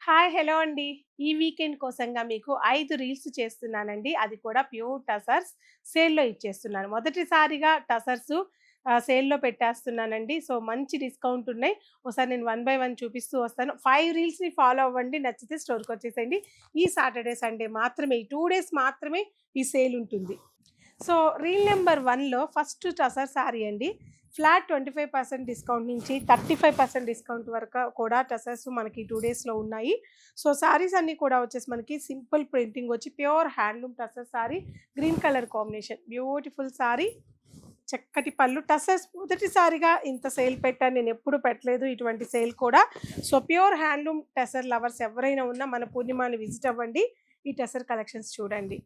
Hi! Hello అండి. ఈ weekend కోసంగా మీకు 5 రీల్స్ చేస్తున్నానండి. అది కూడా ప్యూర్ టసర్స్ సేల్‌లో ఇచ్చేస్తున్నాను. మొదటిసారిగా టసర్సు సేల్‌లో పెట్టేస్తున్నానండి. సో, మంచి డిస్కౌంట్ ఉన్నాయి. ఒకసారి నేను వన్ బై వన్ చూపిస్తూ వస్తాను. 5 రీల్స్‌ని ఫాలో అవ్వండి. నచ్చితే స్టోర్‌కొచ్చేసేయండి. ఈ సాటర్‌డే, సండే మాత్రమే ఈ 2 డేస్ మాత్రమే ఈ సేల్ ఉంటుంది. సో, రీల్ నంబర్ 1లో ఫస్ట్ టసర్ సారీ అండి. ఫ్లాట్ 25% డిస్కౌంట్ నుంచి 35% డిస్కౌంట్ వరకు కూడా టసర్స్ మనకి 2 డేస్‌లో ఉన్నాయి. సో, సారీస్ అన్నీ కూడా వచ్చేసి మనకి సింపుల్ ప్రింటింగ్ వచ్చి pure handloom tussar sorry, green colour combination. Beautiful sorry, చక్కటి పళ్ళు. టసర్స్ మొదటిసారిగా ఇంత సేల్ పెట్టాను. నేనెప్పుడు పెట్టలేదు ఇటువంటి సేల్ కూడా. So, pure handloom tussar lovers ఎవరైనా ఉన్నా మన పూర్ణిమని విజిట్ అవ్వండి. ఈ టసర్ కలెక్షన్స్ చూడండి.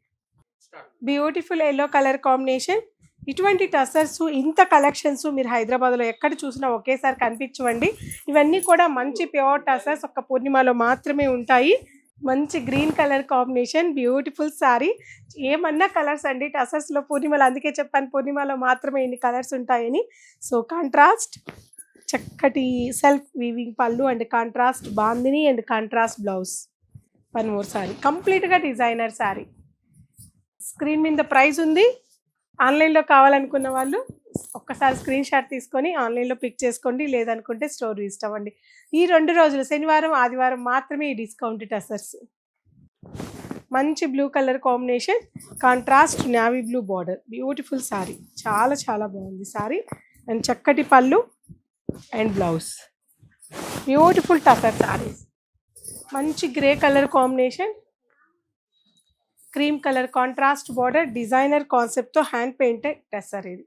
Beautiful yellow colour combination. ఇటువంటి టసర్స్ ఇంత కలెక్షన్స్ మీరు హైదరాబాద్‌లో ఎక్కడ చూసినా ఒకేసారి కనిపించవండి. ఇవన్నీ కూడా మంచి ప్యూర్ టసర్స్ ఒక్క పూర్ణిమలో మాత్రమే ఉంటాయి. మంచి green colour combination, beautiful sorry. ఏమన్నా కలర్స్ అండి టసర్స్‌లో పూర్ణిమలో, అందుకే చెప్పాను పూర్ణిమలో మాత్రమే ఇన్ని కలర్స్ ఉంటాయని. సో, కాంట్రాస్ట్ చక్కటి సెల్ఫ్ వీవింగ్ పళ్ళు and contrast bandhani and contrast blouse. One more sorry, కంప్లీట్‌గా డిజైనర్ సారీ. స్క్రీన్ మీద ప్రైస్ ఉంది. ఆన్లైన్‌లో కావాలనుకున్న వాళ్ళు ఒక్కసారి స్క్రీన్ షాట్ తీసుకొని ఆన్లైన్‌లో పిక్ చేసుకోండి. లేదనుకుంటే స్టోర్ విజిట్ అవ్వండి. ఈ 2 రోజులు శనివారం, ఆదివారం మాత్రమే ఈ డిస్కౌంట్ టసర్స్. మంచి blue colour combination, contrast navy blue border. Beautiful sari, చాలా చాలా బాగుంది సారీ. అండ్ చక్కటి pallu and blouse. Beautiful tussar saris. మంచి grey colour combination, cream colour contrast border, designer కాన్సెప్ట్తో హ్యాండ్ పెయింటెడ్ టసర్ ఇది.